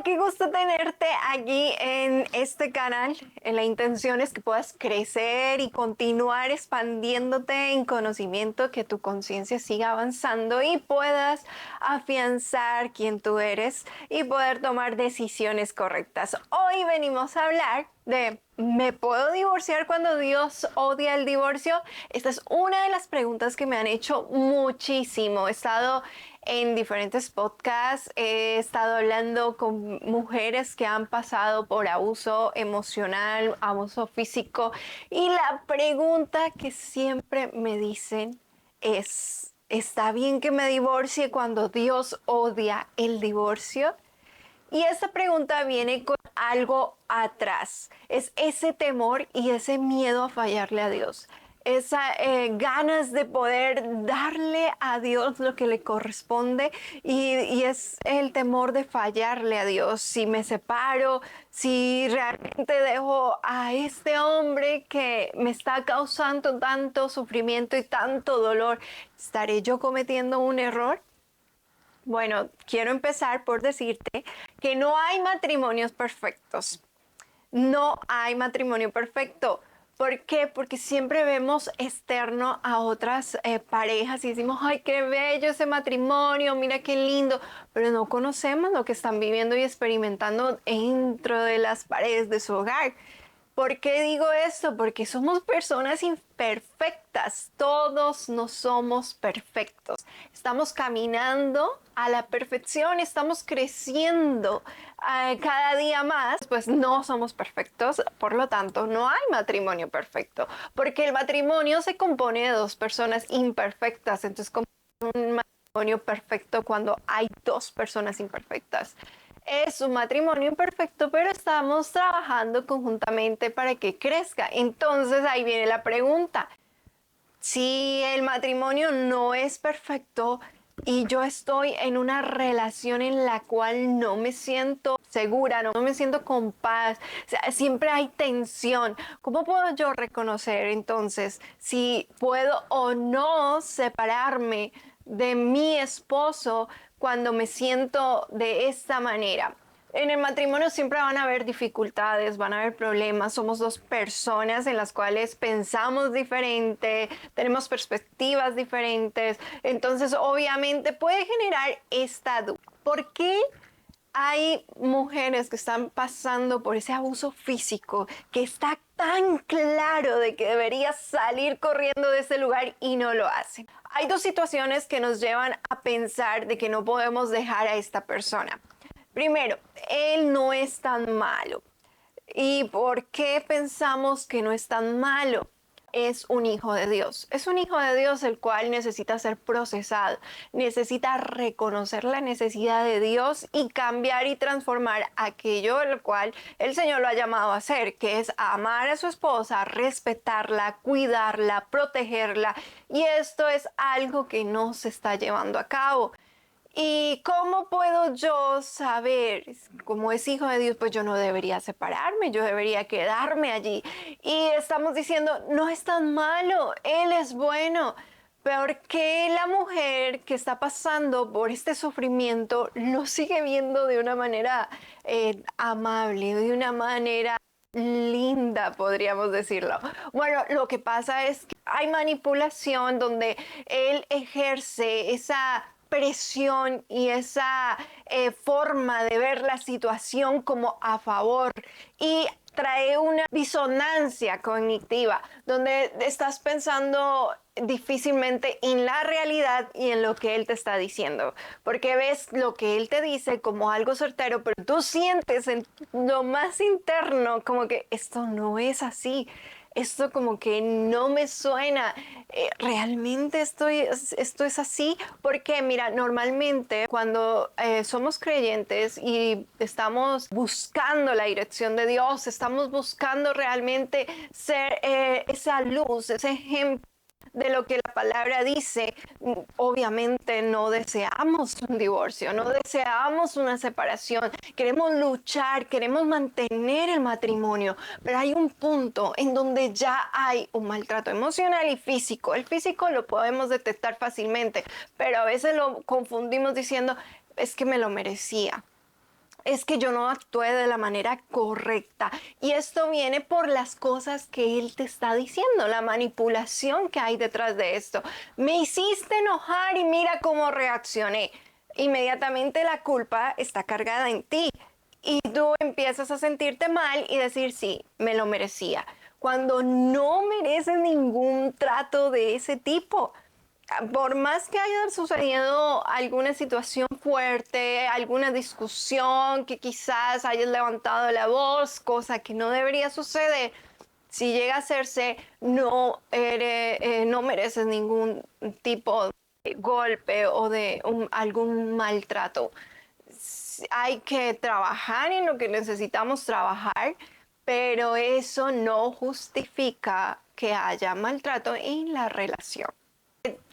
qué gusto tenerte aquí en este canal. La intención es que puedas crecer y continuar expandiéndote en conocimiento, que tu conciencia siga avanzando y puedas afianzar quién tú eres y poder tomar decisiones correctas. Hoy venimos a hablar de ¿me puedo divorciar cuando Dios odia el divorcio? Esta es una de las preguntas que me han hecho muchísimo. He estado en diferentes podcasts, he estado hablando con mujeres que han pasado por abuso emocional, abuso físico, y la pregunta que siempre me dicen es: ¿está bien que me divorcie cuando Dios odia el divorcio? Y esta pregunta viene con algo atrás, es ese temor y ese miedo a fallarle a Dios, esa ganas de poder darle a Dios lo que le corresponde y es el temor de fallarle a Dios. Si me separo, si realmente dejo a este hombre que me está causando tanto sufrimiento y tanto dolor, ¿estaré yo cometiendo un error? Bueno, quiero empezar por decirte que no hay matrimonios perfectos. No hay matrimonio perfecto. ¿Por qué? Porque siempre vemos externo a otras parejas y decimos, ay, qué bello ese matrimonio, mira qué lindo, pero no conocemos lo que están viviendo y experimentando dentro de las paredes de su hogar. ¿Por qué digo esto? Porque somos personas imperfectas, todos no somos perfectos. Estamos caminando a la perfección, estamos creciendo cada día más, pues no somos perfectos, por lo tanto no hay matrimonio perfecto, porque el matrimonio se compone de dos personas imperfectas, entonces ¿cómo es un matrimonio perfecto cuando hay dos personas imperfectas? Es un matrimonio imperfecto, pero estamos trabajando conjuntamente para que crezca. Entonces ahí viene la pregunta. Si el matrimonio no es perfecto y yo estoy en una relación en la cual no me siento segura, no me siento con paz, o sea, siempre hay tensión, ¿cómo puedo yo reconocer entonces si puedo o no separarme de mi esposo cuando me siento de esta manera? En el matrimonio siempre van a haber dificultades, van a haber problemas, somos dos personas en las cuales pensamos diferente, tenemos perspectivas diferentes, entonces obviamente puede generar esta duda. ¿Por qué hay mujeres que están pasando por ese abuso físico que está tan claro de que debería salir corriendo de ese lugar y no lo hacen? Hay dos situaciones que nos llevan a pensar de que no podemos dejar a esta persona. Primero, él no es tan malo. ¿Y por qué pensamos que no es tan malo? Es un hijo de Dios. Es un hijo de Dios el cual necesita ser procesado, necesita reconocer la necesidad de Dios y cambiar y transformar aquello el cual el Señor lo ha llamado a hacer, que es amar a su esposa, respetarla, cuidarla, protegerla. Y esto es algo que no se está llevando a cabo. ¿Y cómo puedo yo saber, como es hijo de Dios, pues yo no debería separarme, yo debería quedarme allí? Y estamos diciendo, no es tan malo, Él es bueno. ¿Por qué la mujer que está pasando por este sufrimiento lo sigue viendo de una manera amable, de una manera linda, podríamos decirlo? Bueno, lo que pasa es que hay manipulación donde él ejerce esa presión y esa forma de ver la situación como a favor y trae una disonancia cognitiva donde estás pensando difícilmente en la realidad y en lo que él te está diciendo, porque ves lo que él te dice como algo certero, pero tú sientes en lo más interno como que esto no es así. Esto como que no me suena, realmente esto es así, porque mira, normalmente cuando somos creyentes y estamos buscando la dirección de Dios, estamos buscando realmente ser esa luz, ese ejemplo de lo que la palabra dice, obviamente no deseamos un divorcio, no deseamos una separación, queremos luchar, queremos mantener el matrimonio, pero hay un punto en donde ya hay un maltrato emocional y físico. El físico lo podemos detectar fácilmente, pero a veces lo confundimos diciendo, es que me lo merecía. es que yo no actué de la manera correcta. Y esto viene por las cosas que él te está diciendo, la manipulación que hay detrás de esto. Me hiciste enojar y mira cómo reaccioné. Inmediatamente la culpa está cargada en ti. Y tú empiezas a sentirte mal y decir, sí, me lo merecía. Cuando no mereces ningún trato de ese tipo. Por más que haya sucedido alguna situación fuerte, alguna discusión, que quizás hayas levantado la voz, cosa que no debería suceder, si llega a hacerse, no mereces ningún tipo de golpe o de algún maltrato. Hay que trabajar en lo que necesitamos trabajar, pero eso no justifica que haya maltrato en la relación.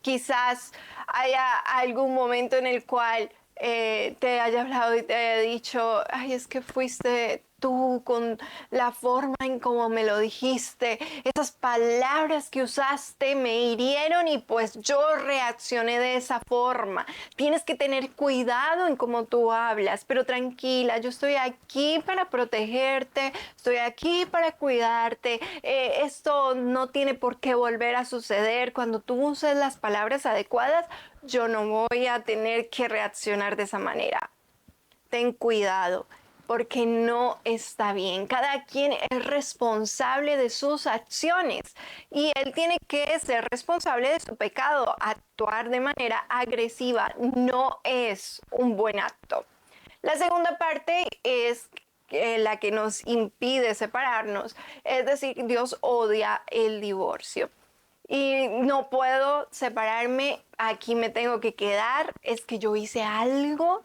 Quizás haya algún momento en el cual te haya hablado y te haya dicho, ay, es que fuiste tú con la forma en cómo me lo dijiste, esas palabras que usaste me hirieron y pues yo reaccioné de esa forma. Tienes que tener cuidado en cómo tú hablas, pero tranquila, yo estoy aquí para protegerte, estoy aquí para cuidarte. Esto no tiene por qué volver a suceder. Cuando tú uses las palabras adecuadas, yo no voy a tener que reaccionar de esa manera. Ten cuidado, porque no está bien. Cada quien es responsable de sus acciones y él tiene que ser responsable de su pecado. Actuar de manera agresiva no es un buen acto. La segunda parte es la que nos impide separarnos, es decir, Dios odia el divorcio. Y no puedo separarme, aquí me tengo que quedar, es que yo hice algo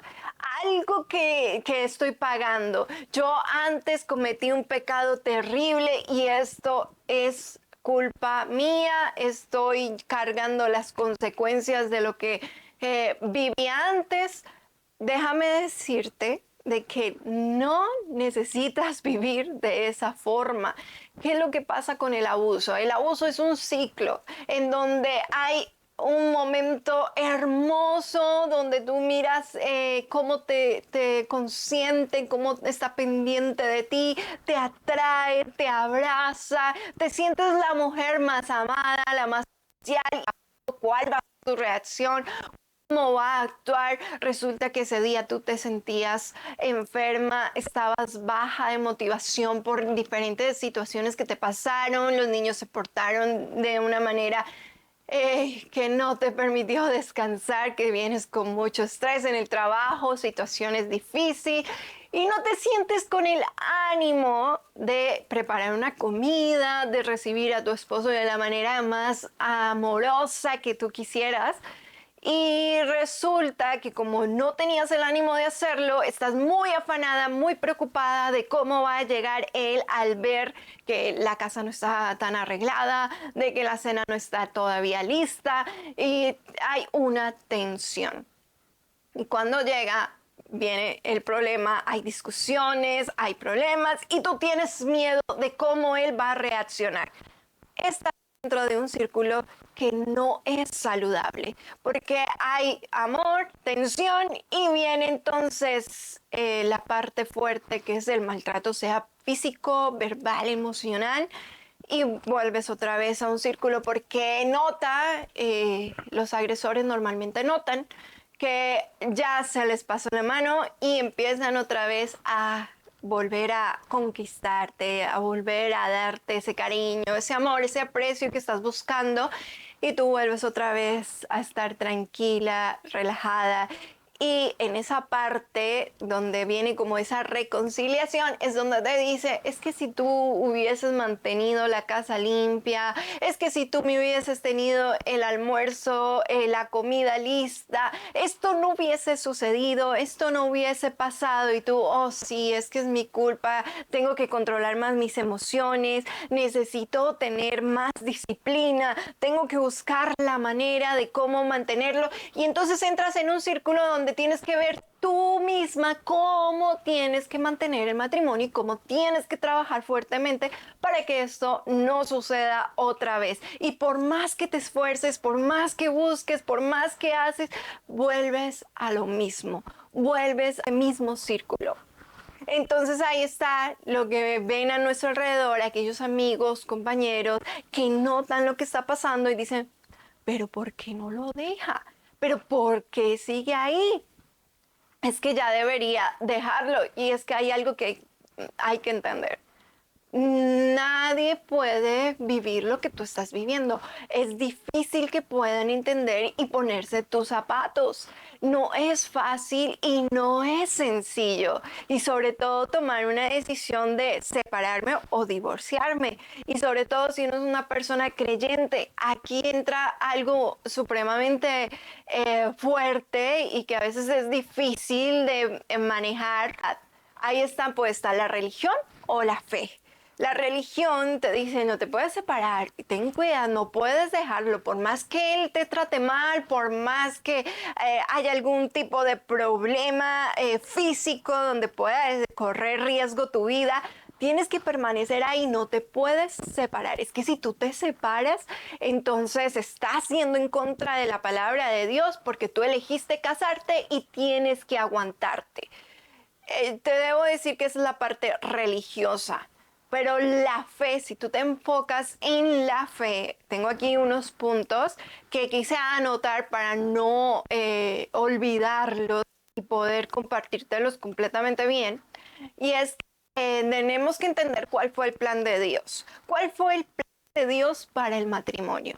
que estoy pagando. Yo antes cometí un pecado terrible y esto es culpa mía, estoy cargando las consecuencias de lo que viví antes. Déjame decirte de que no necesitas vivir de esa forma. ¿Qué es lo que pasa con el abuso? El abuso es un ciclo en donde hay un momento hermoso donde tú miras cómo te consienten, cómo está pendiente de ti, te atrae, te abraza, te sientes la mujer más amada, la más especial. ¿Cuál va a ser tu reacción? ¿Cómo va a actuar? Resulta que ese día tú te sentías enferma, estabas baja de motivación por diferentes situaciones que te pasaron, los niños se portaron de una manera que no te permitió descansar, que vienes con mucho estrés en el trabajo, situaciones difíciles y no te sientes con el ánimo de preparar una comida, de recibir a tu esposo de la manera más amorosa que tú quisieras. Y resulta que como no tenías el ánimo de hacerlo, estás muy afanada, muy preocupada de cómo va a llegar él al ver que la casa no está tan arreglada, de que la cena no está todavía lista y hay una tensión. Y cuando llega, viene el problema, hay discusiones, hay problemas y tú tienes miedo de cómo él va a reaccionar. Está dentro de un círculo que no es saludable, porque hay amor, tensión y viene entonces la parte fuerte que es el maltrato, sea físico, verbal, emocional, y vuelves otra vez a un círculo porque los agresores normalmente notan que ya se les pasó la mano y empiezan otra vez a volver a conquistarte, a volver a darte ese cariño, ese amor, ese aprecio que estás buscando y tú vuelves otra vez a estar tranquila, relajada. Y en esa parte donde viene como esa reconciliación es donde te dice, es que si tú hubieses mantenido la casa limpia, es que si tú me hubieses tenido el almuerzo, la comida lista, esto no hubiese sucedido, esto no hubiese pasado y tú, oh sí, es que es mi culpa, tengo que controlar más mis emociones, necesito tener más disciplina, tengo que buscar la manera de cómo mantenerlo y entonces entras en un círculo donde tienes que ver tú misma cómo tienes que mantener el matrimonio y cómo tienes que trabajar fuertemente para que esto no suceda otra vez. Y por más que te esfuerces, por más que busques, por más que haces, vuelves a lo mismo, vuelves al mismo círculo. Entonces ahí está lo que ven a nuestro alrededor, aquellos amigos, compañeros que notan lo que está pasando y dicen, pero ¿por qué no lo deja? ¿Pero por qué sigue ahí? Es que ya debería dejarlo. Y es que hay algo que hay que entender. Nadie puede vivir lo que tú estás viviendo. Es difícil que puedan entender y ponerse tus zapatos. No es fácil y no es sencillo. Y sobre todo tomar una decisión de separarme o divorciarme. Y sobre todo si uno es una persona creyente, aquí entra algo supremamente fuerte y que a veces es difícil de manejar. Ahí está puesta la religión o la fe. La religión te dice, no te puedes separar, ten cuidado, no puedes dejarlo, por más que él te trate mal, por más que haya algún tipo de problema físico donde pueda correr riesgo tu vida, tienes que permanecer ahí, no te puedes separar. Es que si tú te separas, entonces estás yendo en contra de la palabra de Dios porque tú elegiste casarte y tienes que aguantarte. Te debo decir que esa es la parte religiosa. Pero la fe, si tú te enfocas en la fe, tengo aquí unos puntos que quise anotar para no olvidarlos y poder compartírtelos completamente bien. Y es que tenemos que entender cuál fue el plan de Dios. ¿Cuál fue el plan de Dios para el matrimonio?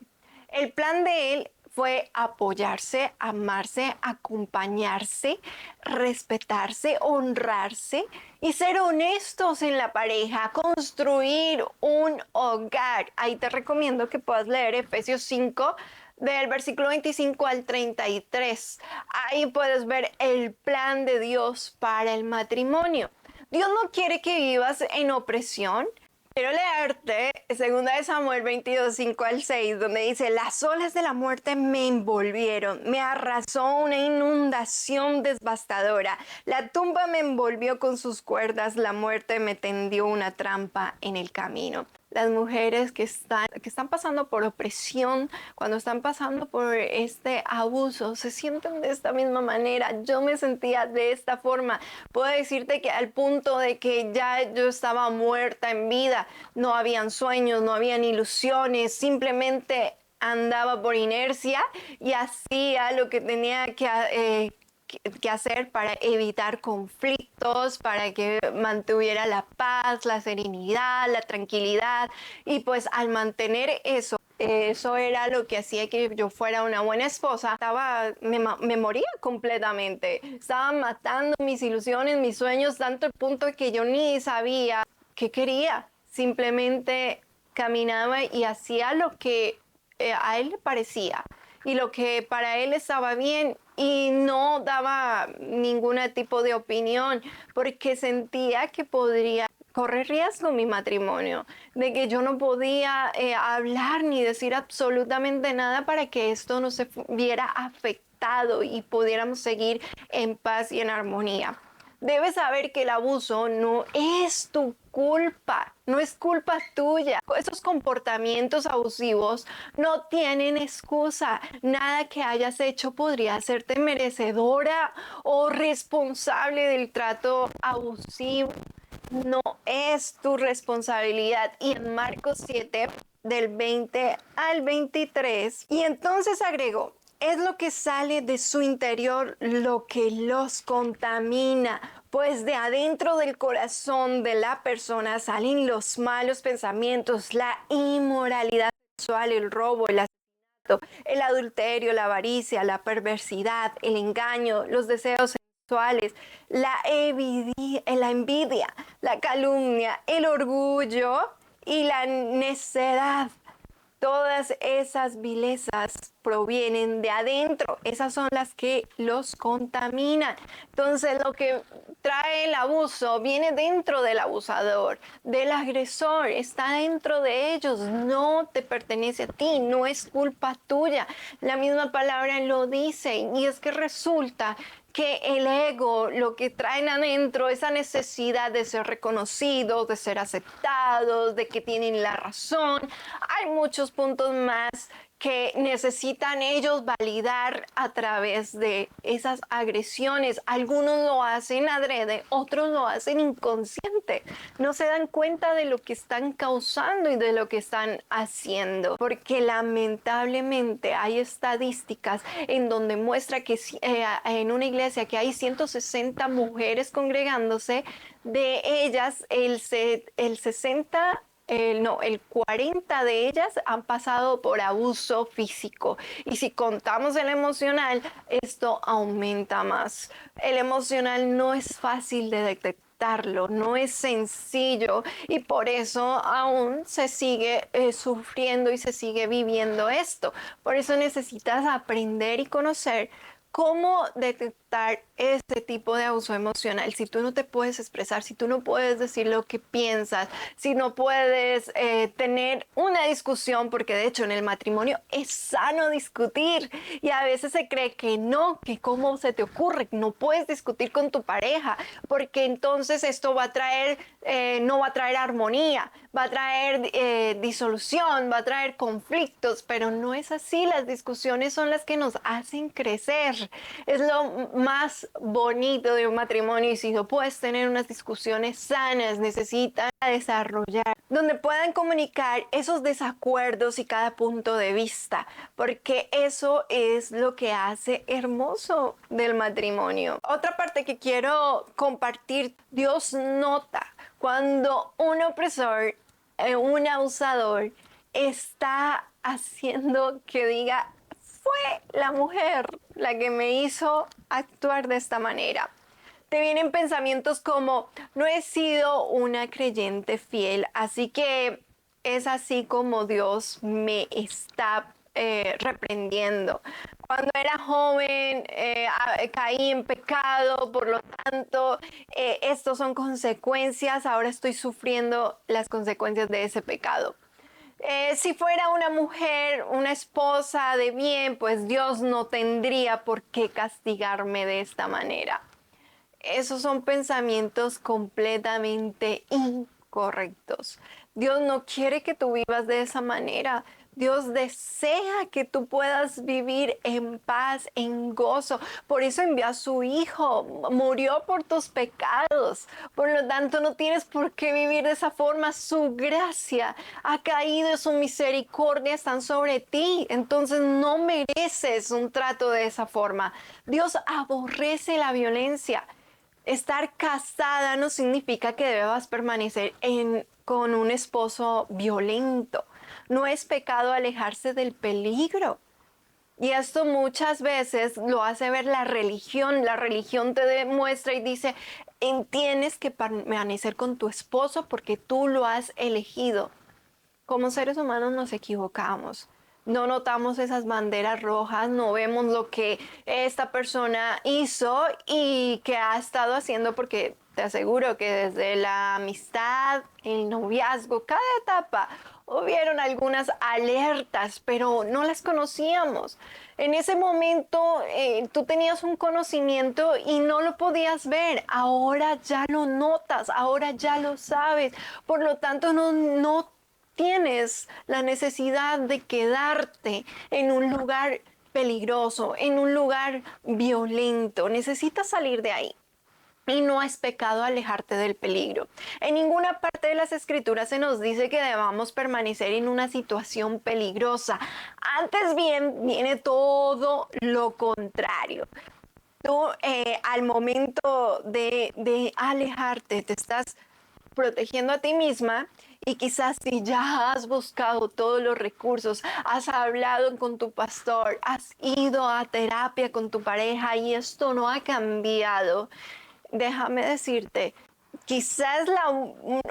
El plan de Él fue apoyarse, amarse, acompañarse, respetarse, honrarse y ser honestos en la pareja, construir un hogar. Ahí te recomiendo que puedas leer Efesios 5 del versículo 25 al 33. Ahí puedes ver el plan de Dios para el matrimonio. Dios no quiere que vivas en opresión. Quiero leerte 2 Samuel 22, 5 al 6, donde dice, las olas de la muerte me envolvieron, me arrasó una inundación devastadora, la tumba me envolvió con sus cuerdas, la muerte me tendió una trampa en el camino. Las mujeres que están pasando por opresión, cuando están pasando por este abuso, se sienten de esta misma manera. Yo me sentía de esta forma. Puedo decirte que al punto de que ya yo estaba muerta en vida, no habían sueños, no habían ilusiones, simplemente andaba por inercia y hacía lo que tenía que hacer para evitar conflictos, para que mantuviera la paz, la serenidad, la tranquilidad. Y pues al mantener eso era lo que hacía que yo fuera una buena esposa. Me moría completamente. Estaba matando mis ilusiones, mis sueños, tanto el punto que yo ni sabía qué quería. Simplemente caminaba y hacía lo que a él le parecía y lo que para él estaba bien y no daba ningún tipo de opinión porque sentía que podría correr riesgo mi matrimonio, de que yo no podía hablar ni decir absolutamente nada para que esto no se viera afectado y pudiéramos seguir en paz y en armonía. Debes saber que el abuso no es tu culpa, no es culpa tuya. Esos comportamientos abusivos no tienen excusa. Nada que hayas hecho podría hacerte merecedora o responsable del trato abusivo. No es tu responsabilidad. Y en Marcos 7, del 20 al 23, y entonces agregó, es lo que sale de su interior lo que los contamina, pues de adentro del corazón de la persona salen los malos pensamientos, la inmoralidad sexual, el robo, el asesinato, el adulterio, la avaricia, la perversidad, el engaño, los deseos sexuales, la envidia, la calumnia, el orgullo y la necedad. Todas esas vilezas provienen de adentro, esas son las que los contaminan. Entonces lo que trae el abuso viene dentro del abusador, del agresor, está dentro de ellos, no te pertenece a ti, no es culpa tuya. La misma palabra lo dice y es que resulta que el ego, lo que traen adentro, esa necesidad de ser reconocidos, de ser aceptados, de que tienen la razón. Hay muchos puntos más que necesitan ellos validar a través de esas agresiones. Algunos lo hacen adrede, otros lo hacen inconsciente. No se dan cuenta de lo que están causando y de lo que están haciendo. Porque lamentablemente hay estadísticas en donde muestra que en una iglesia que hay 160 mujeres congregándose, de ellas el 60 el 40 de ellas han pasado por abuso físico. Y si contamos el emocional, esto aumenta más. El emocional no es fácil de detectarlo, no es sencillo y por eso aún se sigue sufriendo y se sigue viviendo esto. Por eso necesitas aprender y conocer cómo detectar este tipo de abuso emocional. Si tú no te puedes expresar, si tú no puedes decir lo que piensas, si no puedes tener una discusión, porque de hecho en el matrimonio es sano discutir y a veces se cree que no, que cómo se te ocurre, no puedes discutir con tu pareja, porque entonces esto va a traer, no va a traer armonía, va a traer disolución, va a traer conflictos, pero no es así. Las discusiones son las que nos hacen crecer. Es lo más bonito de un matrimonio y si no puedes tener unas discusiones sanas, necesitan desarrollar donde puedan comunicar esos desacuerdos y cada punto de vista, porque eso es lo que hace hermoso del matrimonio. Otra parte que quiero compartir, Dios nota cuando un opresor, un abusador está haciendo que diga, fue la mujer la que me hizo actuar de esta manera. Te vienen pensamientos como, no he sido una creyente fiel, así que es así como Dios me está reprendiendo. Cuando era joven caí en pecado, por lo tanto, estos son consecuencias, ahora estoy sufriendo las consecuencias de ese pecado. Si fuera una mujer, una esposa de bien, pues Dios no tendría por qué castigarme de esta manera. Esos son pensamientos completamente incorrectos. Dios no quiere que tú vivas de esa manera. Dios desea que tú puedas vivir en paz, en gozo. Por eso envió a su Hijo, murió por tus pecados. Por lo tanto, no tienes por qué vivir de esa forma. Su gracia ha caído, su misericordia están sobre ti. Entonces no mereces un trato de esa forma. Dios aborrece la violencia. Estar casada no significa que debas permanecer con un esposo violento. No es pecado alejarse del peligro. Y esto muchas veces lo hace ver la religión. La religión te demuestra y dice, tienes que permanecer con tu esposo porque tú lo has elegido. Como seres humanos nos equivocamos. No notamos esas banderas rojas, no vemos lo que esta persona hizo y que ha estado haciendo, porque te aseguro que desde la amistad, el noviazgo, cada etapa, hubieron algunas alertas, pero no las conocíamos. En ese momento tú tenías un conocimiento y no lo podías ver. Ahora ya lo notas, ahora ya lo sabes. Por lo tanto, no tienes la necesidad de quedarte en un lugar peligroso, en un lugar violento. Necesitas salir de ahí. Y no es pecado alejarte del peligro. En ninguna parte de las escrituras se nos dice que debamos permanecer en una situación peligrosa. Antes bien, viene todo lo contrario. Tú al momento de alejarte, te estás protegiendo a ti misma y quizás si ya has buscado todos los recursos, has hablado con tu pastor, has ido a terapia con tu pareja y esto no ha cambiado, déjame decirte, quizás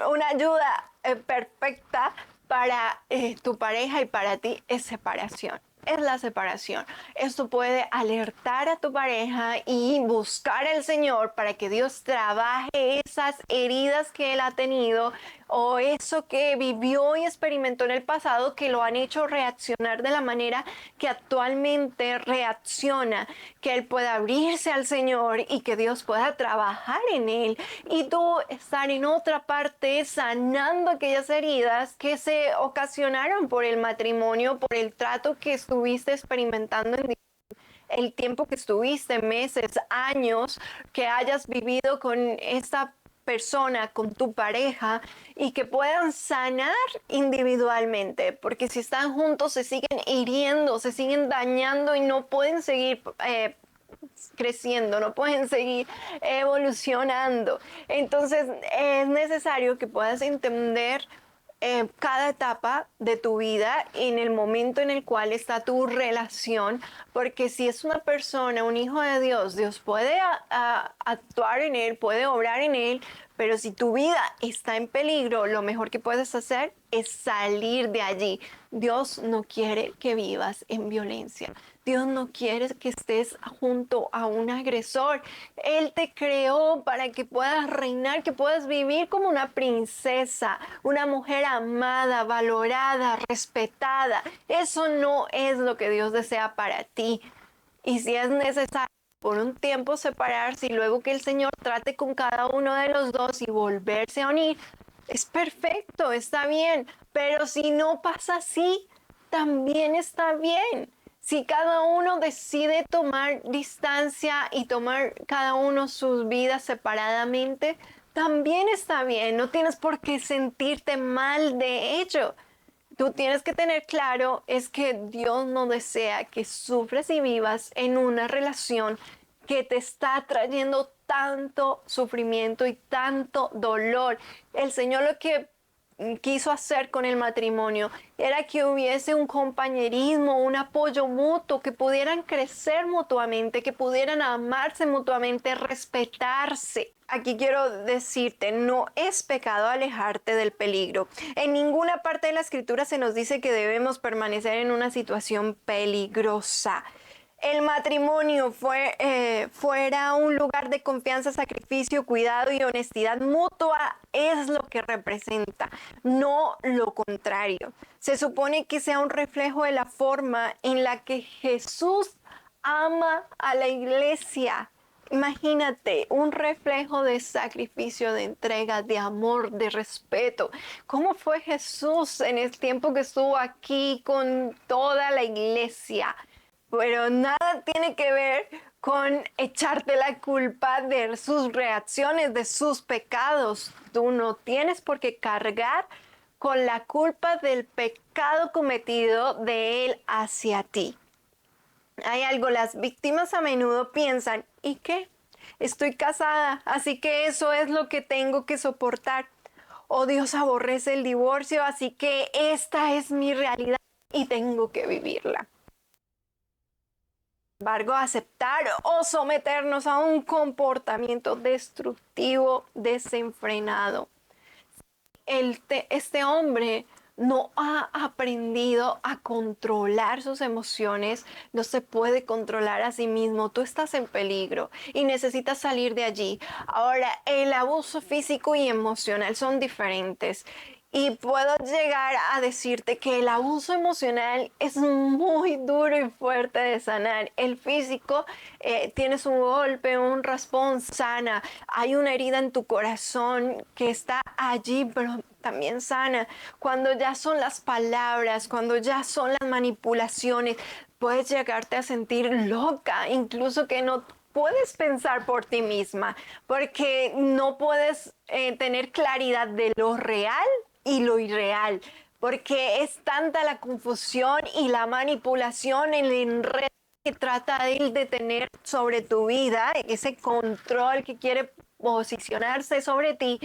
una ayuda perfecta para tu pareja y para ti es separación. Es la separación. Esto puede alertar a tu pareja y buscar al Señor para que Dios trabaje esas heridas que Él ha tenido o eso que vivió y experimentó en el pasado que lo han hecho reaccionar de la manera que actualmente reacciona, que él pueda abrirse al Señor y que Dios pueda trabajar en él y tú estar en otra parte sanando aquellas heridas que se ocasionaron por el matrimonio, por el trato que estuviste experimentando en el tiempo que estuviste, meses, años, que hayas vivido con esta persona, con tu pareja, y que puedan sanar individualmente, porque si están juntos se siguen hiriendo, se siguen dañando y no pueden seguir creciendo, no pueden seguir evolucionando. Entonces es necesario que puedas entender cada etapa de tu vida en el momento en el cual está tu relación, porque si es una persona, un hijo de Dios, Dios puede actuar en él, puede obrar en él, pero si tu vida está en peligro, lo mejor que puedes hacer es salir de allí. Dios no quiere que vivas en violencia. Dios no quiere que estés junto a un agresor. Él te creó para que puedas reinar, que puedas vivir como una princesa, una mujer amada, valorada, respetada. Eso no es lo que Dios desea para ti. Y si es necesario por un tiempo separarse y luego que el Señor trate con cada uno de los dos y volverse a unir, es perfecto, está bien. Pero si no pasa así, también está bien. Si cada uno decide tomar distancia y tomar cada uno sus vidas separadamente, también está bien. No tienes por qué sentirte mal de ello. Tú tienes que tener claro es que Dios no desea que sufres y vivas en una relación que te está trayendo tanto sufrimiento y tanto dolor. El Señor lo que quiso hacer con el matrimonio era que hubiese un compañerismo, un apoyo mutuo, que pudieran crecer mutuamente, que pudieran amarse mutuamente, respetarse. Aquí quiero decirte, no es pecado alejarte del peligro. En ninguna parte de la escritura se nos dice que debemos permanecer en una situación peligrosa. El matrimonio fuera un lugar de confianza, sacrificio, cuidado y honestidad mutua es lo que representa, no lo contrario. Se supone que sea un reflejo de la forma en la que Jesús ama a la iglesia. Imagínate, un reflejo de sacrificio, de entrega, de amor, de respeto. ¿Cómo fue Jesús en el tiempo que estuvo aquí con toda la iglesia? Pero nada tiene que ver con echarte la culpa de sus reacciones, de sus pecados. Tú no tienes por qué cargar con la culpa del pecado cometido de él hacia ti. Hay algo, las víctimas a menudo piensan, ¿y qué? Estoy casada, así que eso es lo que tengo que soportar. O Dios aborrece el divorcio, así que esta es mi realidad y tengo que vivirla. Sin embargo, aceptar o someternos a un comportamiento destructivo, desenfrenado. Este hombre no ha aprendido a controlar sus emociones, no se puede controlar a sí mismo. Tú estás en peligro y necesitas salir de allí. Ahora, el abuso físico y emocional son diferentes. Y puedo llegar a decirte que el abuso emocional es muy duro y fuerte de sanar. El físico, tienes un golpe, un raspón, sana. Hay una herida en tu corazón que está allí, pero también sana. Cuando ya son las palabras, cuando ya son las manipulaciones, puedes llegarte a sentir loca, incluso que no puedes pensar por ti misma, porque no puedes tener claridad de lo real y lo irreal, porque es tanta la confusión y la manipulación, el enredo que trata él de tener sobre tu vida, ese control que quiere posicionarse sobre ti,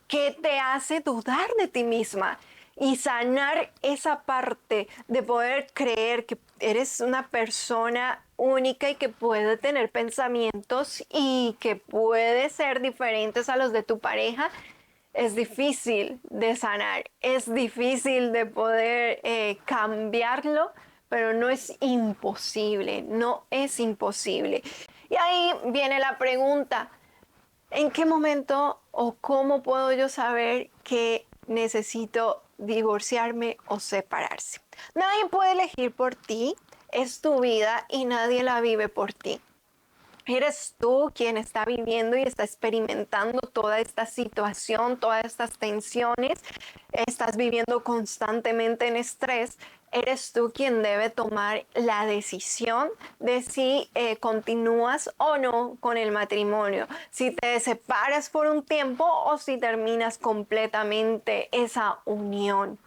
que te hace dudar de ti misma. Y sanar esa parte de poder creer que eres una persona única y que puede tener pensamientos y que puede ser diferentes a los de tu pareja, es difícil de sanar, es difícil de poder cambiarlo, pero no es imposible, no es imposible. Y ahí viene la pregunta, ¿en qué momento o cómo puedo yo saber que necesito divorciarme o separarse. Nadie puede elegir por ti, es tu vida y nadie la vive por ti. Eres tú quien está viviendo y está experimentando toda esta situación, todas estas tensiones. Estás viviendo constantemente en estrés. Eres tú quien debe tomar la decisión de si continúas o no con el matrimonio, si te separas por un tiempo o si terminas completamente esa unión.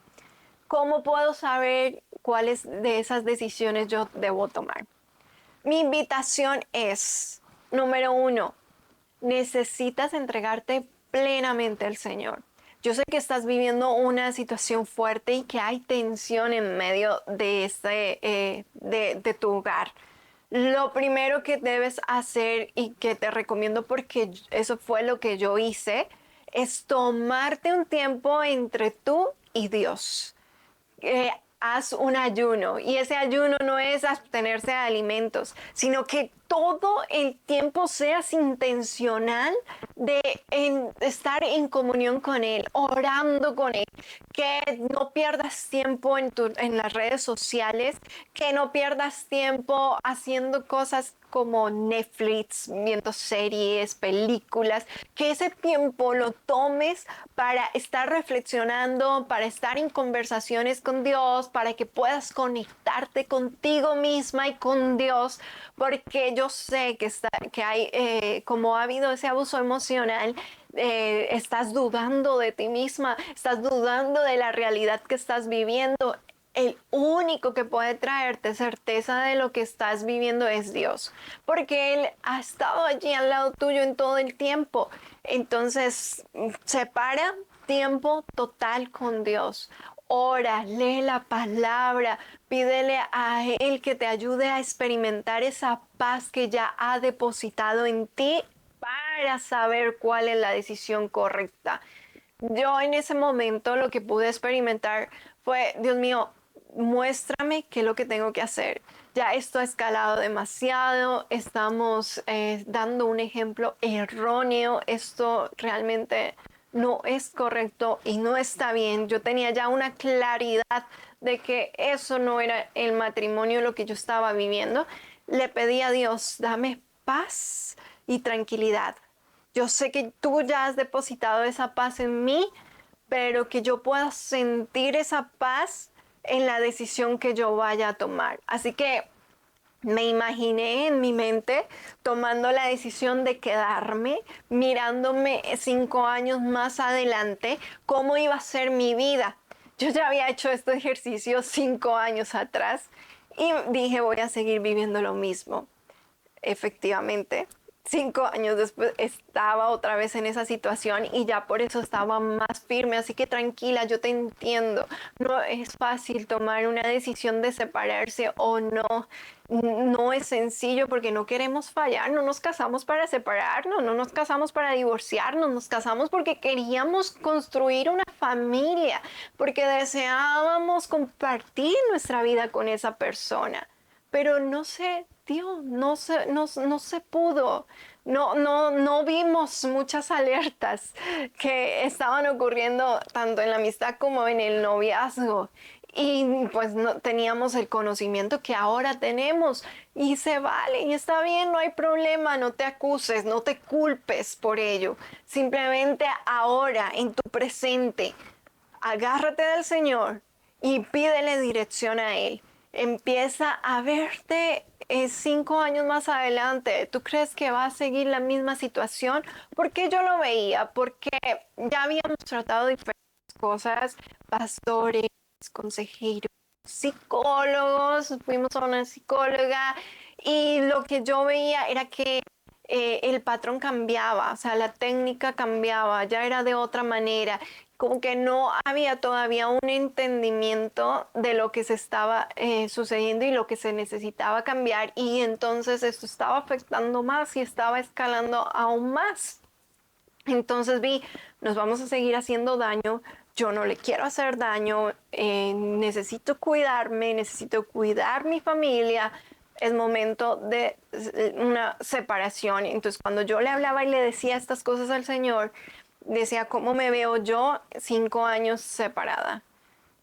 ¿Cómo puedo saber cuáles de esas decisiones yo debo tomar? Mi invitación es, número 1, necesitas entregarte plenamente al Señor. Yo sé que estás viviendo una situación fuerte y que hay tensión en medio de, de tu hogar. Lo primero que debes hacer y que te recomiendo porque eso fue lo que yo hice, es tomarte un tiempo entre tú y Dios. Haz un ayuno y ese ayuno no es abstenerse de alimentos, sino que todo el tiempo seas intencional de estar en comunión con Él, orando con Él, que no pierdas tiempo en las redes sociales, que no pierdas tiempo haciendo cosas como Netflix, viendo series, películas, que ese tiempo lo tomes para estar reflexionando, para estar en conversaciones con Dios, para que puedas conectarte contigo misma y con Dios, porque yo sé que hay, como ha habido ese abuso emocional, estás dudando de ti misma, estás dudando de la realidad que estás viviendo. El único que puede traerte certeza de lo que estás viviendo es Dios, porque Él ha estado allí al lado tuyo en todo el tiempo. Entonces, separa tiempo total con Dios. Ora, lee la palabra, pídele a Él que te ayude a experimentar esa paz que ya ha depositado en ti para saber cuál es la decisión correcta. Yo en ese momento lo que pude experimentar fue, Dios mío, muéstrame qué es lo que tengo que hacer. Ya esto ha escalado demasiado, estamos dando un ejemplo erróneo, esto realmente no es correcto y no está bien. Yo tenía ya una claridad de que eso no era el matrimonio lo que yo estaba viviendo. Le pedí a Dios, dame paz y tranquilidad. Yo sé que tú ya has depositado esa paz en mí, pero que yo pueda sentir esa paz en la decisión que yo vaya a tomar. Así que me imaginé en mi mente tomando la decisión de quedarme, mirándome 5 años más adelante, cómo iba a ser mi vida. Yo ya había hecho este ejercicio 5 años atrás y dije, voy a seguir viviendo lo mismo. Efectivamente, 5 años después estaba otra vez en esa situación y ya por eso estaba más firme. Así que tranquila, yo te entiendo. No es fácil tomar una decisión de separarse o no. No es sencillo porque no queremos fallar. No nos casamos para separarnos, no nos casamos para divorciarnos, nos casamos porque queríamos construir una familia, porque deseábamos compartir nuestra vida con esa persona. Pero no se dio, no se pudo. No vimos muchas alertas que estaban ocurriendo tanto en la amistad como en el noviazgo. Y pues no teníamos el conocimiento que ahora tenemos y se vale y está bien, no hay problema, no te acuses, no te culpes por ello. Simplemente ahora en tu presente, agárrate del Señor y pídele dirección a Él. Empieza a verte 5 años más adelante. ¿Tú crees que va a seguir la misma situación? Porque yo lo veía, porque ya habíamos tratado diferentes cosas, pastores, consejeros, psicólogos, fuimos a una psicóloga y lo que yo veía era que el patrón cambiaba, o sea, la técnica cambiaba, ya era de otra manera, como que no había todavía un entendimiento de lo que se estaba sucediendo y lo que se necesitaba cambiar y entonces esto estaba afectando más y estaba escalando aún más. Entonces vi, nos vamos a seguir haciendo daño, yo no le quiero hacer daño, necesito cuidarme, necesito cuidar mi familia, es momento de una separación. Entonces cuando yo le hablaba y le decía estas cosas al Señor, decía, ¿cómo me veo yo 5 años separada?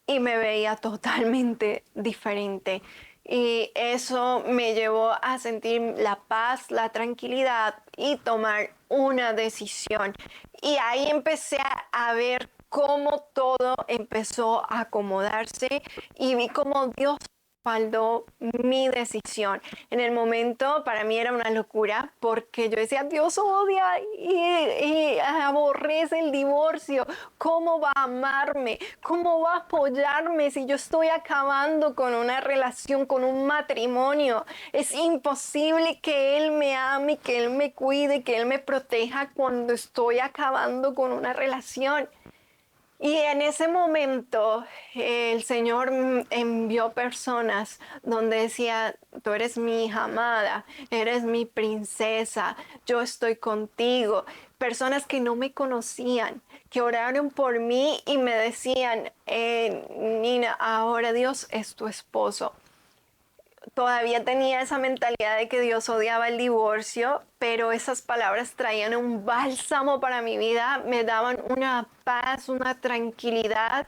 Y me veía totalmente diferente. Y eso me llevó a sentir la paz, la tranquilidad y tomar una decisión. Y ahí empecé a ver cómo todo empezó a acomodarse y vi cómo Dios respaldó mi decisión. En el momento para mí era una locura porque yo decía, Dios odia y aborrece el divorcio. ¿Cómo va a amarme? ¿Cómo va a apoyarme si yo estoy acabando con una relación, con un matrimonio? Es imposible que Él me ame, que Él me cuide, que Él me proteja cuando estoy acabando con una relación. Y en ese momento el Señor envió personas donde decía, tú eres mi hija amada, eres mi princesa, yo estoy contigo. Personas que no me conocían, que oraron por mí y me decían, Nina, ahora Dios es tu esposo. Todavía tenía esa mentalidad de que Dios odiaba el divorcio, pero esas palabras traían un bálsamo para mi vida, me daban una paz, una tranquilidad.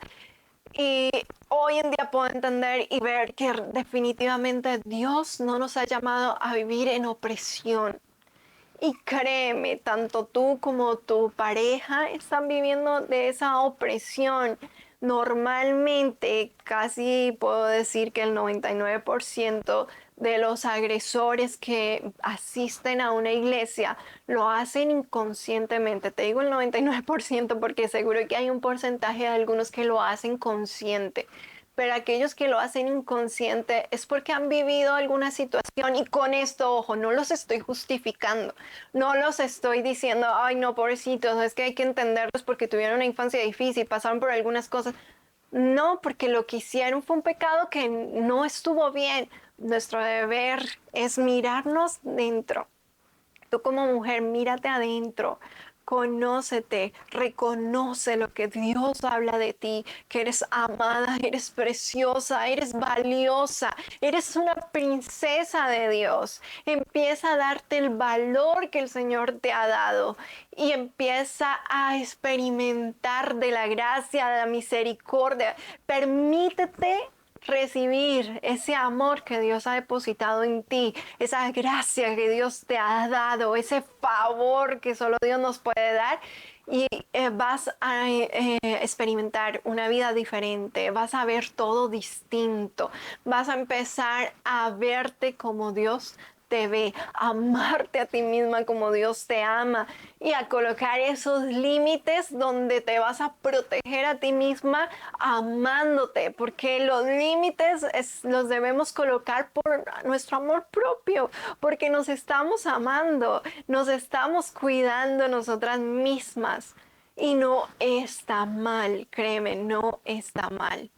Y hoy en día puedo entender y ver que definitivamente Dios no nos ha llamado a vivir en opresión. Y créeme, tanto tú como tu pareja están viviendo de esa opresión. Normalmente, casi puedo decir que el 99% de los agresores que asisten a una iglesia lo hacen inconscientemente. Te digo el 99% porque seguro que hay un porcentaje de algunos que lo hacen consciente. Pero aquellos que lo hacen inconsciente es porque han vivido alguna situación y con esto, ojo, no los estoy justificando, no los estoy diciendo, ay no, pobrecitos, es que hay que entenderlos porque tuvieron una infancia difícil, pasaron por algunas cosas. No, porque lo que hicieron fue un pecado que no estuvo bien. Nuestro deber es mirarnos dentro. Tú como mujer, mírate adentro, conócete, reconoce lo que Dios habla de ti, que eres amada, eres preciosa, eres valiosa, eres una princesa de Dios. Empieza a darte el valor que el Señor te ha dado y empieza a experimentar de la gracia, de la misericordia. Permítete recibir ese amor que Dios ha depositado en ti, esa gracia que Dios te ha dado, ese favor que solo Dios nos puede dar. Y vas a experimentar una vida diferente, vas a ver todo distinto, vas a empezar a verte como Dios te ve, a amarte a ti misma como Dios te ama y a colocar esos límites donde te vas a proteger a ti misma amándote, porque los límites los debemos colocar por nuestro amor propio, porque nos estamos amando, nos estamos cuidando nosotras mismas y no está mal, créeme, no está mal.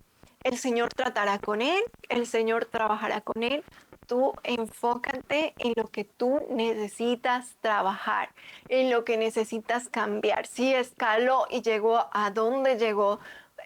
El Señor tratará con él, el Señor trabajará con él. Tú enfócate en lo que tú necesitas trabajar, en lo que necesitas cambiar. Si escaló y llegó a donde llegó,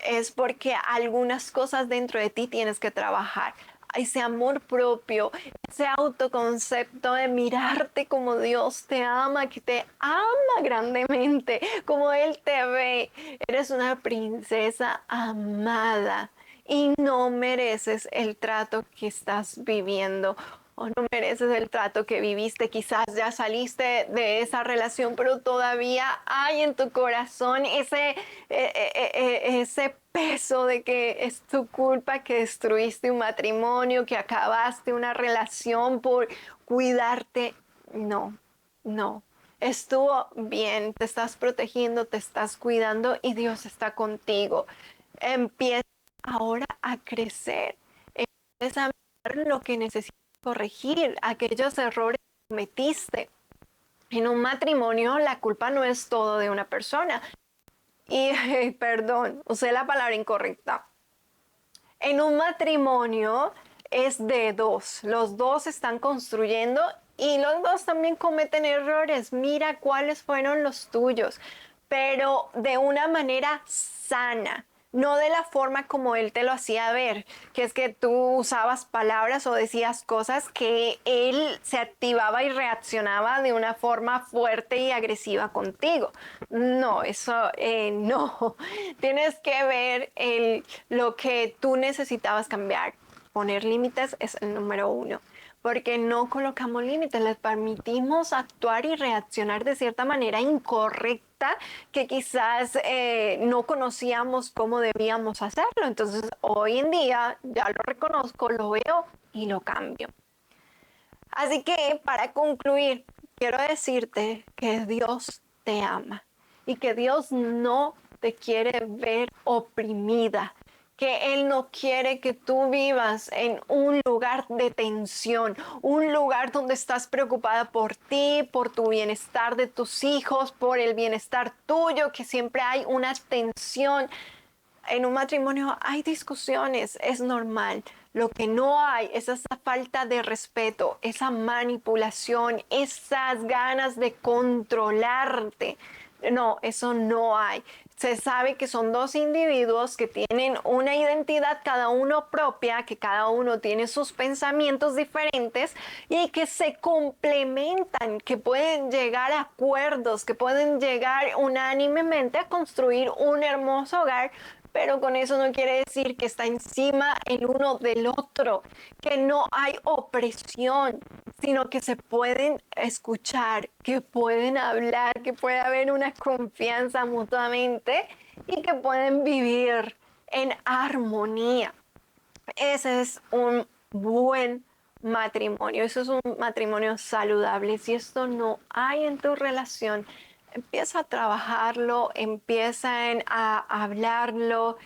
es porque algunas cosas dentro de ti tienes que trabajar. Ese amor propio, ese autoconcepto de mirarte como Dios te ama, que te ama grandemente, como Él te ve. Eres una princesa amada y no mereces el trato que estás viviendo o no mereces el trato que viviste. Quizás ya saliste de esa relación, pero todavía hay en tu corazón ese peso de que es tu culpa que destruiste un matrimonio, que acabaste una relación por cuidarte. No, no. Estuvo bien, te estás protegiendo, te estás cuidando y Dios está contigo. Empieza ahora a crecer. Empieza a ver lo que necesitas corregir, aquellos errores que cometiste. En un matrimonio la culpa no es todo de una persona. Y perdón, usé la palabra incorrecta. En un matrimonio es de dos. Los dos están construyendo y los dos también cometen errores. Mira cuáles fueron los tuyos, pero de una manera sana. no de la forma como él te lo hacía ver, que es que tú usabas palabras o decías cosas que él se activaba y reaccionaba de una forma fuerte y agresiva contigo. No, eso no. Tienes que ver lo que tú necesitabas cambiar. Poner límites es el número uno, porque no colocamos límites, les permitimos actuar y reaccionar de cierta manera incorrecta que quizás no conocíamos cómo debíamos hacerlo. Entonces, hoy en día ya lo reconozco, lo veo y lo cambio. Así que para concluir, quiero decirte que Dios te ama y que Dios no te quiere ver oprimida, que Él no quiere que tú vivas en un lugar de tensión, un lugar donde estás preocupada por ti, por tu bienestar de tus hijos, por el bienestar tuyo, que siempre hay una tensión. En un matrimonio hay discusiones, es normal. Lo que no hay es esa falta de respeto, esa manipulación, esas ganas de controlarte. No, eso no hay. Se sabe que son dos individuos que tienen una identidad cada uno propia, que cada uno tiene sus pensamientos diferentes y que se complementan, que pueden llegar a acuerdos, que pueden llegar unánimemente a construir un hermoso hogar, pero con eso no quiere decir que está encima el uno del otro, que no hay opresión, sino que se pueden escuchar, que pueden hablar, que puede haber una confianza mutuamente y que pueden vivir en armonía. Ese es un buen matrimonio, eso es un matrimonio saludable. Si esto no hay en tu relación, empieza a trabajarlo, a hablarlo,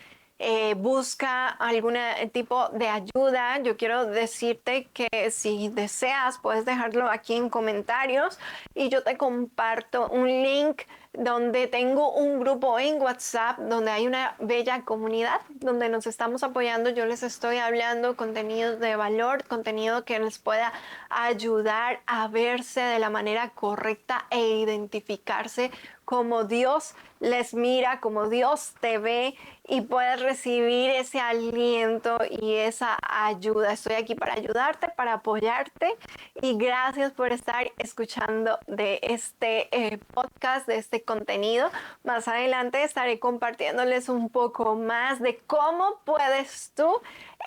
busca algún tipo de ayuda. Yo quiero decirte que si deseas, puedes dejarlo aquí en comentarios y yo te comparto un link donde tengo un grupo en WhatsApp donde hay una bella comunidad donde nos estamos apoyando. Yo les estoy hablando contenido de valor, contenido que les pueda ayudar a verse de la manera correcta e identificarse como Dios les mira, como Dios te ve y puedes recibir ese aliento y esa ayuda. Estoy aquí para ayudarte, para apoyarte y gracias por estar escuchando de este podcast, de este contenido. Más adelante estaré compartiéndoles un poco más de cómo puedes tú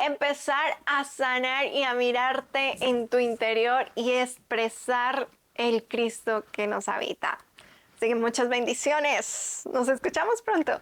empezar a sanar y a mirarte en tu interior y expresar el Cristo que nos habita. Así que muchas bendiciones. Nos escuchamos pronto.